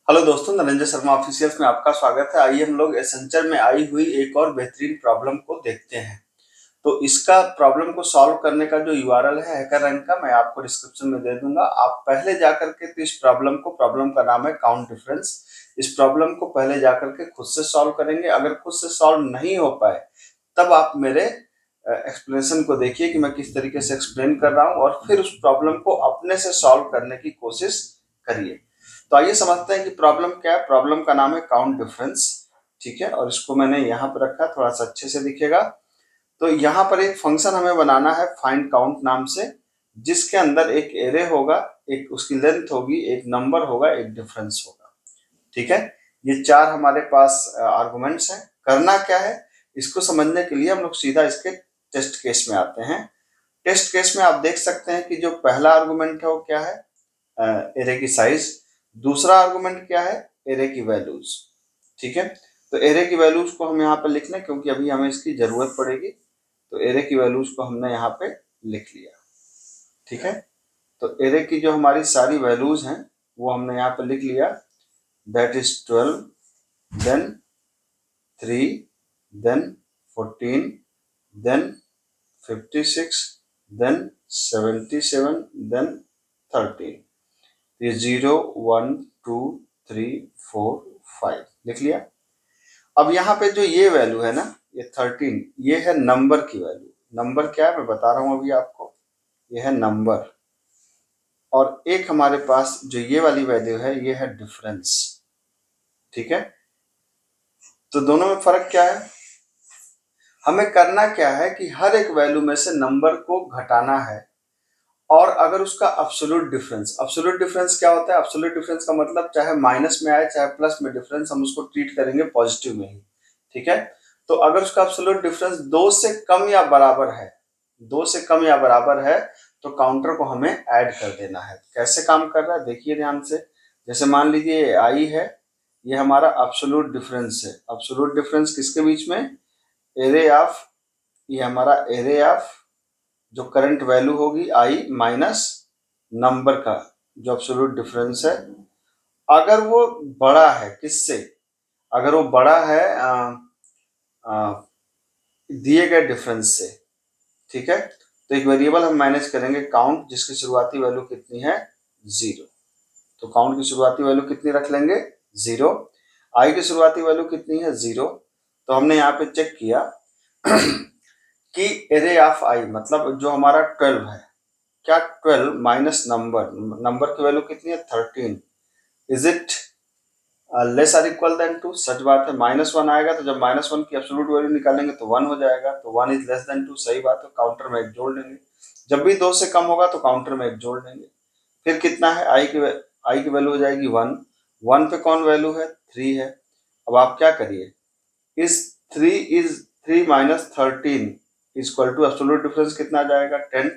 Hello दोस्तों, Narendra Sharma officials में आपका स्वागत है। आइए हम लोग एसेंचर में आई हुई एक और बेहतरीन प्रॉब्लम को देखते हैं। तो इसका प्रॉब्लम को सॉल्व करने का जो यूआरएल है हैकर रैंक का, मैं आपको डिस्क्रिप्शन में दे दूंगा। आप पहले जाकर के तो इस प्रॉब्लम का नाम है काउंट डिफरेंस। इस प्रॉब्लम को पहले जाकर के खुद से सॉल्व करेंगे। अगर खुद से सॉल्व नहीं हो पाए तब आप मेरे एक्सप्लेनेशन को देखिए कि मैं किस तरीके से एक्सप्लेन कर रहा हूँ, और फिर उस प्रॉब्लम को अपने से सॉल्व करने की कोशिश करिए। तो आइए समझते हैं कि प्रॉब्लम क्या है। प्रॉब्लम का नाम है काउंट डिफरेंस, ठीक है। और इसको मैंने यहाँ पर रखा, थोड़ा सा अच्छे से दिखेगा। तो यहाँ पर एक फंक्शन हमें बनाना है फाइंड काउंट नाम से, जिसके अंदर एक एरे होगा, एक उसकी लेंथ होगी, एक नंबर होगा, एक डिफरेंस होगा, ठीक है। ये चार हमारे पास आर्गुमेंट्स हैं। करना क्या है, इसको समझने के लिए हम लोग सीधा इसके टेस्ट केस में आते हैं। टेस्ट केस में आप देख सकते हैं कि जो पहला आर्गुमेंट है वो क्या है, एरे की साइज। दूसरा आर्गुमेंट क्या है, एरे की वैल्यूज, ठीक है। तो एरे की वैल्यूज को हम यहाँ पे लिख लें क्योंकि अभी हमें इसकी जरूरत पड़ेगी। तो एरे की वैल्यूज को हमने यहाँ पे लिख लिया, ठीक है। तो एरे की जो हमारी सारी वैल्यूज हैं वो हमने यहाँ पे लिख लिया। That is 12, then 3, then 14, then 56, then 77, then 13। ये 0, 1, 2, 3, 4, 5 लिख लिया। अब यहाँ पे जो ये वैल्यू है ना, ये 13, ये है नंबर की वैल्यू। नंबर क्या है मैं बता रहा हूँ अभी आपको, ये है नंबर। और एक हमारे पास जो ये वाली वैल्यू है ये है डिफरेंस, ठीक है। तो दोनों में फर्क क्या है, हमें करना क्या है कि हर एक वैल्यू में से नंबर को घटाना है। और अगर उसका अब्सोल्यूट डिफरेंस क्या होता है, अब्सोल्यूट डिफरेंस का मतलब चाहे माइनस में आए चाहे प्लस में डिफरेंस, हम उसको ट्रीट करेंगे पॉजिटिव में ही, ठीक है। तो अगर उसका अब्सोल्यूट डिफरेंस 2 से कम या बराबर है, 2 से कम या बराबर है, तो काउंटर को हमें ऐड कर देना है। कैसे काम कर रहा है देखिए ध्यान से। जैसे मान लीजिए आई है, ये हमारा अब्सोल्यूट डिफरेंस है। अब्सोल्यूट डिफरेंस किसके बीच में, एरे ऑफ, ये हमारा एरे ऑफ जो करंट वैल्यू होगी आई माइनस नंबर का जो एब्सोल्यूट डिफरेंस है। अगर वो बड़ा है किससे, अगर वो बड़ा है दिए गए डिफरेंस से, ठीक है। तो एक वेरिएबल हम मैनेज करेंगे काउंट, जिसकी शुरुआती वैल्यू कितनी है, 0। तो काउंट की शुरुआती वैल्यू कितनी रख लेंगे, 0। आई की शुरुआती वैल्यू कितनी है, 0। तो हमने यहाँ पे चेक किया कि एरे ऑफ आई मतलब जो हमारा 12 है, क्या 12 माइनस नंबर की वैल्यू कितनी है, 13, is it less or equal than 2। सच बात है, -1 आएगा तो जब -1 की एब्सोल्यूट वैल्यू निकालेंगे तो 1 हो जाएगा। तो 1 इज लेस देन 2, सही बात है, काउंटर में एक जोड़ देंगे। जब भी 2 से कम होगा तो काउंटर में एक जोड़ देंगे। फिर कितना है, आई की वैल्यू हो जाएगी 1। 1 पे कौन वैल्यू है, 3 है। अब आप क्या करिए, इस 3 minus 13 equal to absolute difference कितना आ जाएगा, 10।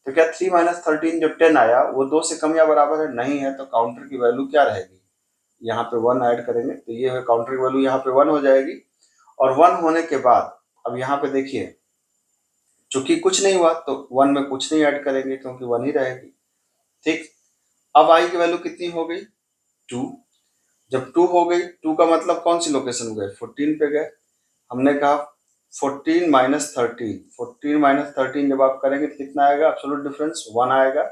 तो क्या 3 माइनस 13 जो 10 आया वो 2 से कम या बराबर है, नहीं है। तो काउंटर की वैल्यू क्या रहेगी, यहाँ पे 1 ऐड करेंगे तो ये है काउंटर की वैल्यू, यहाँ पे 1 हो जाएगी। और 1 होने के बाद अब यहाँ पे देखिए, चूंकि कुछ नहीं हुआ तो 1 में कुछ नहीं ऐड करेंगे क्योंकि 1 ही रहेगी, ठीक। अब आई की वैल्यू कितनी हो गई, 2। जब 2 हो गई, 2 का मतलब कौन सी लोकेशन गए, 14 पे गए। हमने कहा 14 माइनस 13, 14 माइनस 13 जब आप करेंगे तो कितना आएगा, एब्सोल्यूट डिफरेंस 1 आएगा।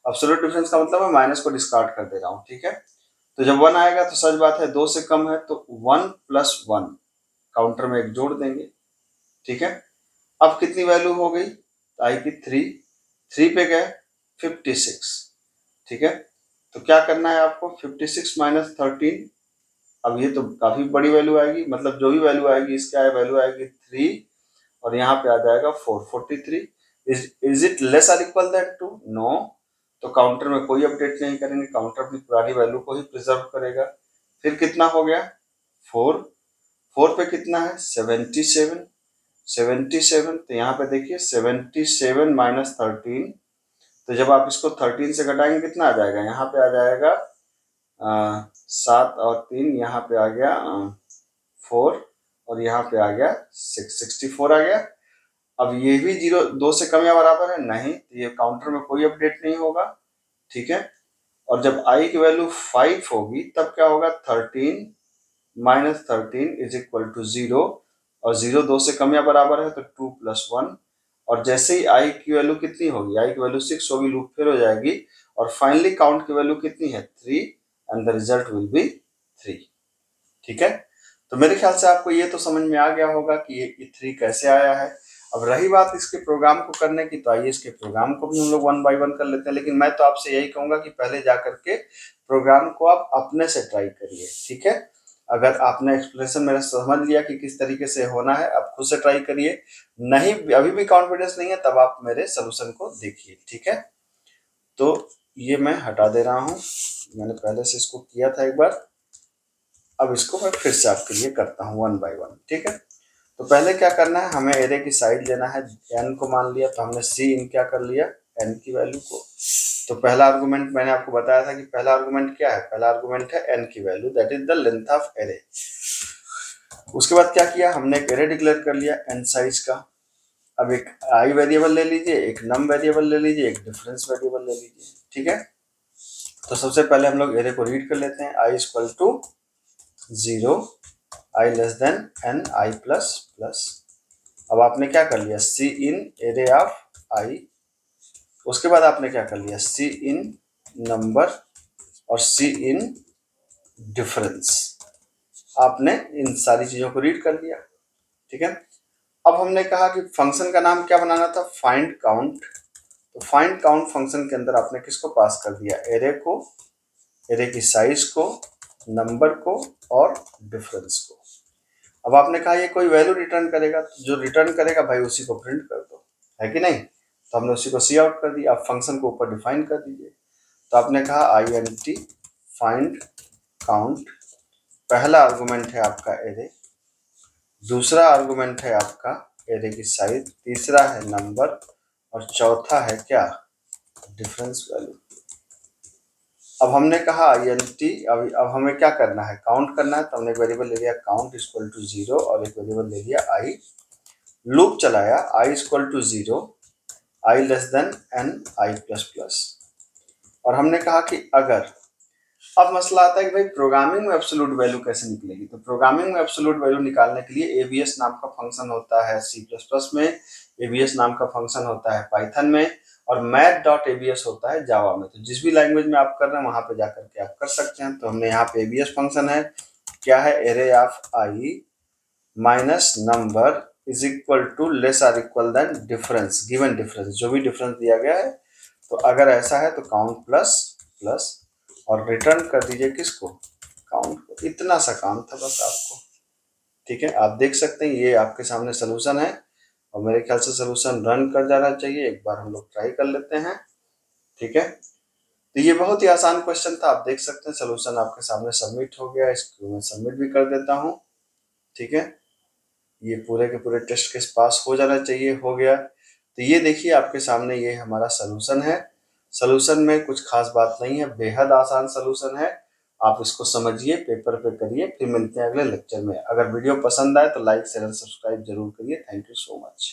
एब्सोल्यूट डिफरेंस का मतलब मैं माइनस को डिस्कार्ड कर दे रहा हूँ, ठीक है। तो जब 1 आएगा तो सच बात है 2 से कम है, तो 1 प्लस 1 काउंटर में एक जोड़ देंगे, ठीक है। अब कितनी वैल्यू हो गई, आई की 3 पे गए 56, ठीक है। तो क्या करना है आपको, 56 माइनस 13, अब ये तो काफी बड़ी वैल्यू आएगी, मतलब जो भी वैल्यू आएगी इसकी वैल्यू आएगी 3, और यहाँ पे आ जाएगा 443। Is it less or equal that 2, no. तो काउंटर में कोई अपडेट नहीं करेंगे, काउंटर अपनी पुरानी वैल्यू को ही प्रिजर्व करेगा। फिर कितना हो गया, 4। 4 पे कितना है, 77। 77 तो यहाँ पे देखिए 77 माइनस 13, तो जब आप इसको 13 से घटाएंगे कितना आ जाएगा, यहाँ पे आ जाएगा 7 और 3, यहाँ पे आ गया 4, और यहाँ पे आ गया 64 आ गया। अब ये भी 2 से कम या बराबर है, नहीं, तो ये काउंटर में कोई अपडेट नहीं होगा, ठीक है। और जब i की वैल्यू 5 होगी तब क्या होगा, 13 माइनस 13 इज इक्वल टू 0, और 0 2 से कम या बराबर है तो 2 प्लस 1, और जैसे ही i की वैल्यू कितनी होगी, i की वैल्यू 6 होगी, लूप फिर हो जाएगी, और फाइनली काउंट की वैल्यू कितनी है, 3, and the result will be 3। ठीक है, तो मेरे ख्याल से आपको ये तो समझ में आ गया होगा कि ये 3 कैसे आया है। अब रही बात इसके प्रोग्राम को करने की, तो आइए इसके प्रोग्राम को भी हम लोग 1 बाय 1 कर लेते हैं, लेकिन मैं तो आपसे यही कहूंगा कि पहले जा करके प्रोग्राम को आप अपने से ट्राई करिए। ठीक है, अगर आपने एक्सप्लेनेशन मेरा समझ लिया कि किस तरीके से होना है, आप खुद से ट्राई करिए। नहीं, अभी भी कॉन्फिडेंस नहीं है, तब आप मेरे सोल्यूशन को देखिए। ठीक है, तो ये मैं हटा दे रहा हूं, मैंने पहले से इसको किया था एक बार, अब इसको मैं फिर से आपके लिए करता हूँ 1 बाय 1। ठीक है, तो पहले क्या करना है, हमें एरे की साइड लेना है, n को मान लिया, तो हमने सी इन क्या कर लिया, n की वैल्यू को। तो पहला आर्गुमेंट मैंने आपको बताया था कि पहला आर्गुमेंट क्या है, पहला आर्गुमेंट है n की value, that is the length of array. उसके बाद क्या किया, हमने एक एरे डिक्लेयर कर लिया n साइज का। अब एक i वेरिएबल ले लीजिए, एक num वेरिएबल ले लीजिए, एक डिफरेंस वेरिएबल ले लीजिए। ठीक है, तो सबसे पहले हम लोग एरे को रीड कर लेते हैं, i equal to 0, i less than n i plus plus. अब आपने क्या कर लिया, cin array of i, उसके बाद आपने क्या कर लिया, सी इन नंबर और सी इन डिफरेंस। आपने इन सारी चीजों को रीड कर लिया। ठीक है, अब हमने कहा कि फंक्शन का नाम क्या बनाना था, फाइंड काउंट। तो फाइंड काउंट फंक्शन के अंदर आपने किसको पास कर दिया, एरे को, एरे की साइज को, नंबर को और डिफरेंस को। अब आपने कहा ये कोई वैल्यू रिटर्न करेगा, तो जो रिटर्न करेगा भाई उसी को प्रिंट कर दो, है कि नहीं। तो हमने उसी को सी आउट कर दिया। आप फंक्शन को ऊपर डिफाइन कर दीजिए। तो आपने कहा int फाइंड काउंट, पहला आर्गुमेंट है आपका एरे, दूसरा आर्गुमेंट है आपका एरे की साइज, तीसरा है नंबर और चौथा है क्या, डिफरेंस वैल्यू। अब हमने कहा int, अब हमें क्या करना है, काउंट करना है, तो हमने एक वेरिएबल ले लिया काउंट इक्वल टू 0 और एक वेरिएबल ले लिया i, लूप चलाया, i equal to 0, i less than n i plus plus. और हमने कहा कि अगर, अब मसला आता है कि भाई प्रोग्रामिंग में एब्सोल्यूट वैल्यू कैसे निकलेगी। तो प्रोग्रामिंग में एब्सोल्यूट वैल्यू निकालने के लिए एबीएस नाम का फंक्शन होता है C++ में, एबीएस नाम का फंक्शन होता है पाइथन में, और math.abs होता है जावा में। तो जिस भी लैंग्वेज में आप कर रहे हैं वहां पे जाकर के आप कर सकते हैं। तो हमने यहाँ पे एबीएस फंक्शन है, क्या है, array of i minus number is equal to less or equal than difference, given difference, जो भी डिफरेंस दिया गया है। तो अगर ऐसा है तो काउंट प्लस प्लस, और रिटर्न कर दीजिए किसको, काउंट को। इतना सा काम था बस आपको। ठीक है, आप देख सकते हैं ये आपके सामने सोल्यूशन है, और मेरे ख्याल से सोल्यूशन रन कर जाना चाहिए। एक बार हम लोग ट्राई कर लेते हैं। ठीक है, तो ये बहुत ही आसान क्वेश्चन था, आप देख सकते हैं सोल्यूशन आपके सामने सबमिट हो गया। इसको मैं सबमिट भी कर देता हूँ। ठीक है, ये पूरे के पूरे टेस्ट केस पास हो जाना चाहिए, हो गया। तो ये देखिए आपके सामने ये हमारा सोल्यूशन है। सोल्यूशन में कुछ खास बात नहीं है, बेहद आसान सोल्यूशन है। आप इसको समझिए, पेपर पे करिए, फिर मिलते हैं अगले लेक्चर में। अगर वीडियो पसंद आए तो लाइक शेयर सब्सक्राइब जरूर करिए। Thank you so much.